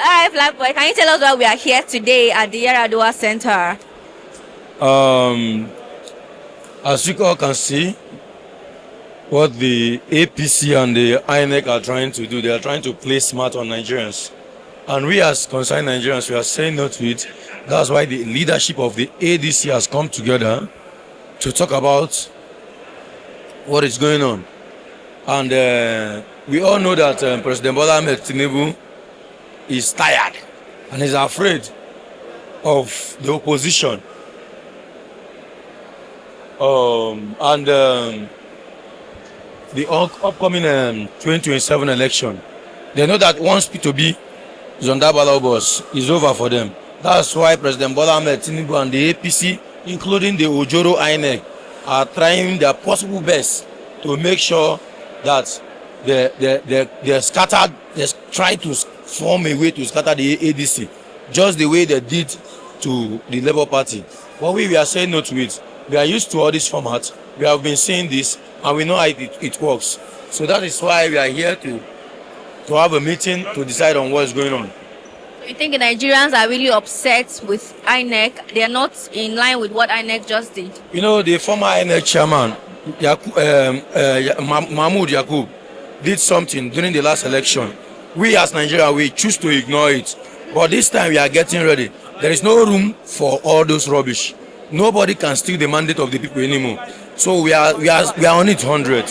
Hi, Black Boy. Can you tell us why we are here today at the Yaradua Center? As you all can see, what the APC and the INEC are trying to do, they are trying to play smart on Nigerians. And we as concerned Nigerians, we are saying no to it. That's why the leadership of the ADC has come together to talk about what is going on. And we all know that President Bola Ahmed Tinubu is tired and is afraid of the opposition. The upcoming 2027 election, they know that once P2B is on that ballot box, it's over for them. That's why President Bola Ahmed Tinubu and the APC, including the Ojoro INEC, are trying their possible best to make sure that they're scattered, they try to form a way to scatter the ADC, just the way they did to the Labour Party. But we are saying no to it. We are used to all this format. We have been seeing this, and we know how it works. So that is why we are here to have a meeting to decide on what is going on. You think the Nigerians are really upset with INEC? They are not in line with what INEC just did. You know, the former INEC chairman, Mahmoud Yakub, did something during the last election. We as Nigeria, we choose to ignore it. But this time we are getting ready. There is no room for all those rubbish. Nobody can steal the mandate of the people anymore. So we are on it 100.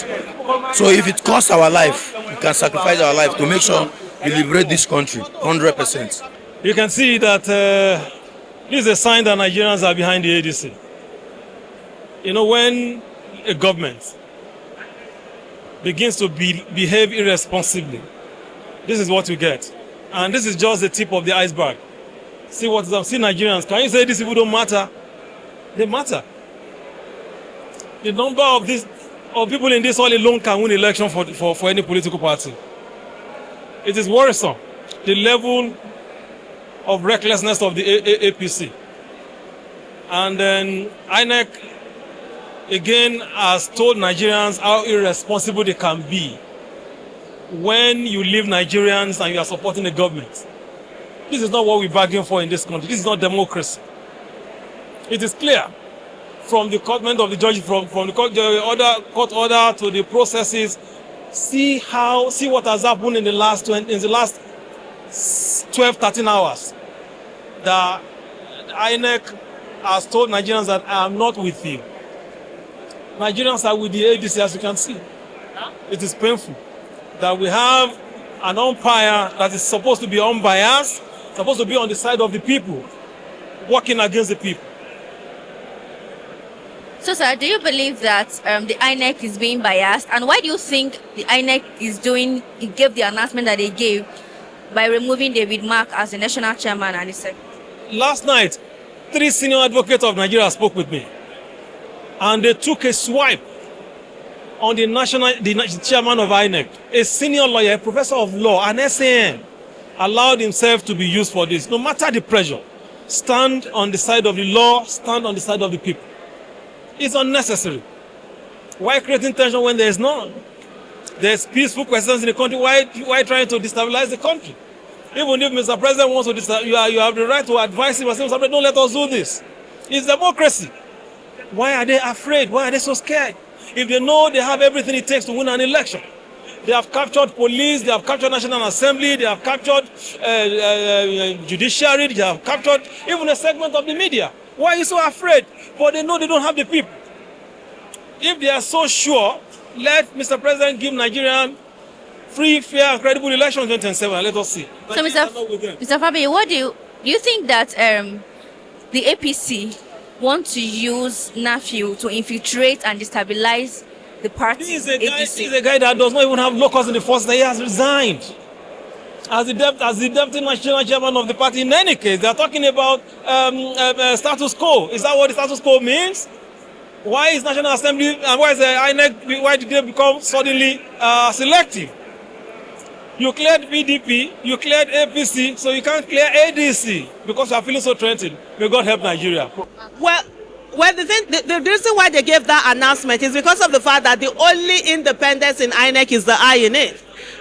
So if it costs our life, we can sacrifice our life to make sure we liberate this country 100%. You can see that this is a sign that Nigerians are behind the ADC. You know, when a government begins to behave irresponsibly, this is what we get. And this is just the tip of the iceberg. See what is up. See Nigerians. Can you say these people don't matter? They matter. The number of people in this all alone can win election for any political party. It is worrisome, the level of recklessness of the APC. And then INEC again has told Nigerians how irresponsible they can be when you leave Nigerians and you are supporting the government. This is not what we bargain for in this country. This is not democracy. It is clear from the commitment of the judge, from the court order to the processes. See what has happened in the last 12, 13 hours. The INEC has told Nigerians that I am not with you. Nigerians are with the ADC, as you can see. It is painful that we have an umpire that is supposed to be unbiased, supposed to be on the side of the people, working against the people. So, sir, do you believe that the INEC is being biased? And why do you think the INEC gave the announcement that they gave by removing David Mark as the national chairman and the secretary? Last night, 3 senior advocates of Nigeria spoke with me. And they took a swipe on the chairman of INEC, a senior lawyer, a professor of law, an SAN, allowed himself to be used for this. No matter the pressure, stand on the side of the law, stand on the side of the people. It's unnecessary. Why creating tension when there is none? There's peaceful questions in the country. Why trying to destabilize the country? Even if Mr. President wants to destabilize, you have the right to advise him and say, Mr. President, don't let us do this. It's democracy. Why are they afraid? Why are they so scared? If they know they have everything it takes to win an election. They have captured police, they have captured National Assembly, they have captured judiciary, they have captured even a segment of the media. Why are you so afraid? But they know they don't have the people. If they are so sure, let Mr. President give Nigerian free, fair, and credible elections in 2027. Let us see. So, Mr. Fabi, what do you think that the APC want to use NAFIU to infiltrate and destabilize the party? He is a guy that does not even have locus in the force that he has resigned. As the deputy national chairman of the party, in any case, they are talking about status quo. Is that what the status quo means? Why is National Assembly and why is the INEC? Why did they become suddenly selective? You cleared PDP, you cleared APC, so you can't clear ADC because you are feeling so threatened. May God help Nigeria. Well, the reason why they gave that announcement is because of the fact that the only independence in INEC is the INA.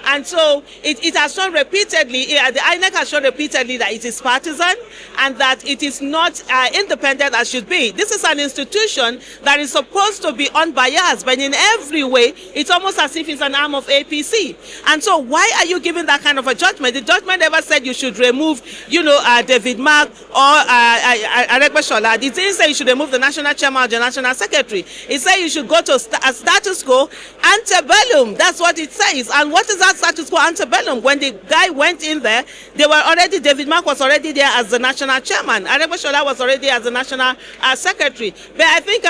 And so it has shown repeatedly, the INEC has shown repeatedly that it is partisan and that it is not independent as should be. This is an institution that is supposed to be unbiased, but in every way, it's almost as if it's an arm of APC. And so why are you giving that kind of a judgment? The judgment never said you should remove, David Mark or Aregbesola. It didn't say you should remove the national chairman or the national secretary. It said you should go to a status quo antebellum. That's what it says. And what is that status quo antebellum? When the guy went in there, David Mark was already there as the national chairman. Aregbesola was already as the national secretary. But I think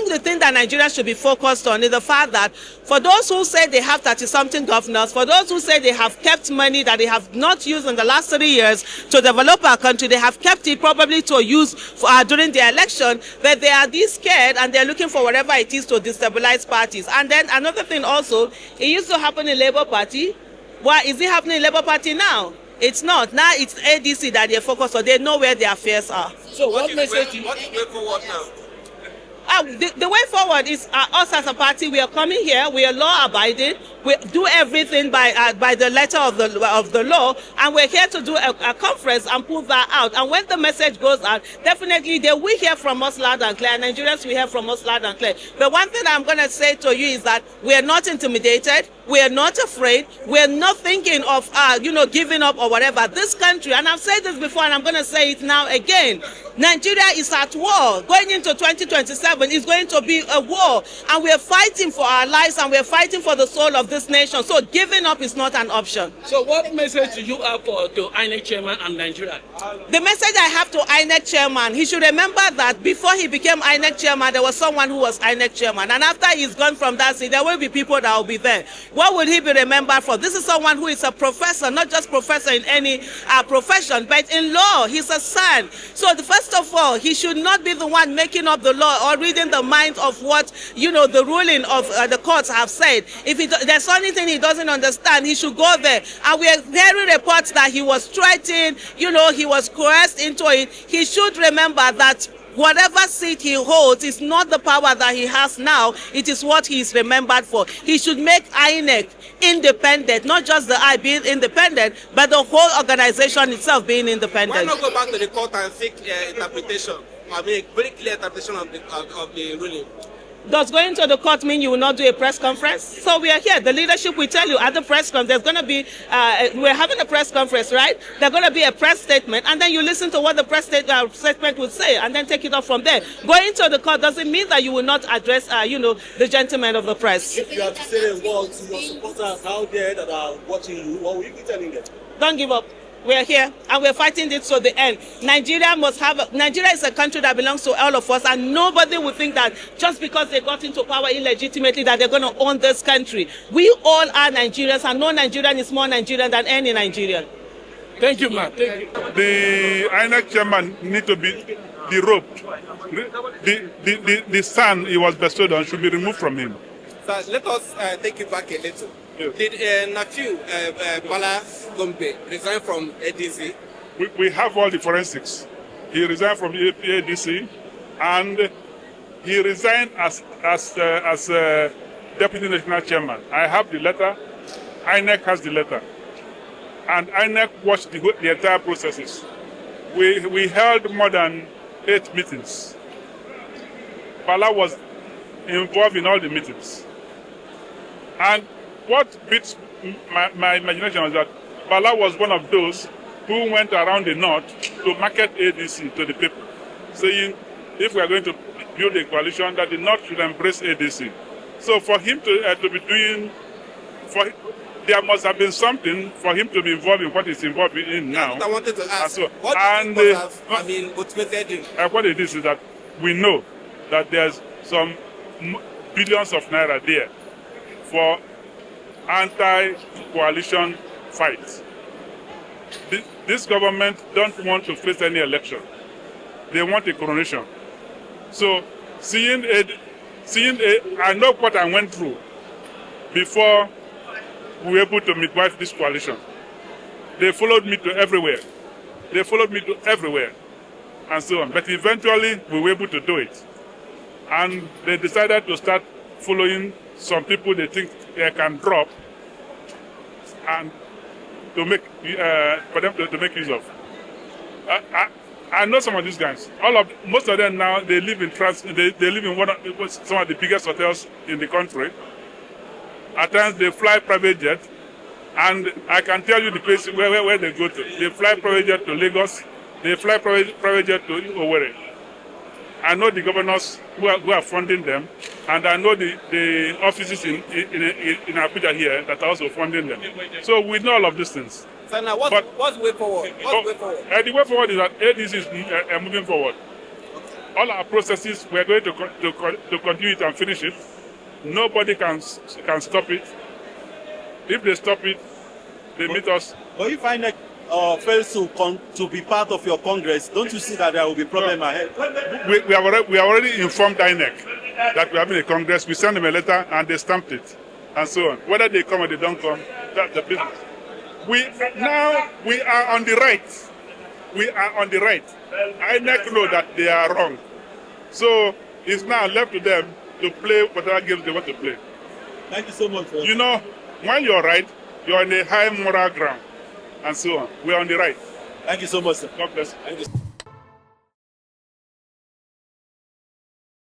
the thing that Nigeria should be focused on is the fact that for those who say they have 30-something governors, for those who say they have kept money that they have not used in the last 3 years to develop our country, they have kept it probably to use during the election, but they are this scared and they're looking for whatever it is to destabilize parties. And then another thing also, it used to happen in Labour Party. Why is it happening in Labour Party now? It's not. Now it's ADC that they're focused on. They know where their affairs are. So what message? What is the way forward now? The way forward is us as a party. We are coming here. We are law-abiding. We do everything by the letter of the law, and we're here to do a conference and put that out. And when the message goes out, definitely they will hear from us loud and clear. Nigerians will hear from us loud and clear. But one thing I'm going to say to you is that we are not intimidated. We are not afraid. We are not thinking of giving up or whatever. This country, and I've said this before, and I'm going to say it now again. Nigeria is at war. Going into 2027 is going to be a war, and we are fighting for our lives, and we are fighting for the soul of this nation. So giving up is not an option. So what message do you have to INEC chairman and Nigeria? The message I have to INEC chairman, he should remember that before he became INEC chairman, there was someone who was INEC chairman, and after he's gone from that seat, there will be people that will be there. What will he be remembered for? This is someone who is a professor, not just professor in any profession, but in law. He's a son. So first of all, he should not be the one making up the law or reading the mind of what the ruling of the courts have said. If there's anything he doesn't understand, he should go there. And we are hearing reports that he was threatened, he was coerced into it. He should remember that whatever seat he holds is not the power that he has now. It is what he is remembered for. He should make INEC independent, not just the I being independent, but the whole organization itself being independent. Why not go back to the court and seek interpretation? I mean, very clear interpretation of the ruling. Does going to the court mean you will not do a press conference? So we are here. The leadership will tell you at the press conference, there's going to be, we're having a press conference, right? There's going to be a press statement, and then you listen to what the press statement will say, and then take it off from there. Going to the court doesn't mean that you will not address, the gentlemen of the press. If you have to say a word to your supporters out there that are watching you, what will you be telling them? Don't give up. We are here and we're fighting this to the end. Nigeria is a country that belongs to all of us, and nobody will think that just because they got into power illegitimately that they're going to own this country. We all are Nigerians, and no Nigerian is more Nigerian than any Nigerian. Thank you, man. Thank you. The INEC chairman need to be deroped. The son he was bestowed on should be removed from him. So let us take it back a little. Yes. Did nephew Bala Gombe resign from ADC? We have all the forensics. He resigned from the ADC, and he resigned as deputy national chairman. I have the letter. INEC has the letter, and INEC watched the entire processes. We held more than 8 meetings. Bala was involved in all the meetings, and what beats my imagination is that Bala was one of those who went around the north to market ADC to the people, saying if we are going to build a coalition, that the north should embrace ADC. So for him to be doing, there must have been something for him to be involved in what he's involved in now. I wanted to ask, what motivated him? What it is that we know that there's some billions of naira there for anti-coalition fight. This government don't want to face any election. They want a coronation. So I know what I went through before we were able to midwife this coalition. They followed me to everywhere. And so on. But eventually we were able to do it. And they decided to start following some people they think they can drop and to make for them to make use of. I know some of these guys. Most of them now they live in they live in some of the biggest hotels in the country. At times they fly private jet, and I can tell you the place where they go to. They fly private jet to Lagos. They fly private jet to Owerri. I know the governors who are funding them, and I know the offices in Abuja here that are also funding them. So we know all of these things. So now, what's the way forward? The way forward is that ADC is moving forward. All our processes, we are going to continue it and finish it. Nobody can stop it. If they stop it, they meet us. But if INEC fails to be part of your Congress, don't you see that there will be problem ahead? We have already informed INEC that we are having a Congress. We sent them a letter and they stamped it, and so on. Whether they come or they don't come, that's the business. We are on the right. We are on the right. INEC know that they are wrong. So it's now left to them to play whatever games they want to play. Thank you so much. You know, when you're right, you're on a high moral ground, and so on. We're on the right. Thank you so much, sir. God bless you. Thank you.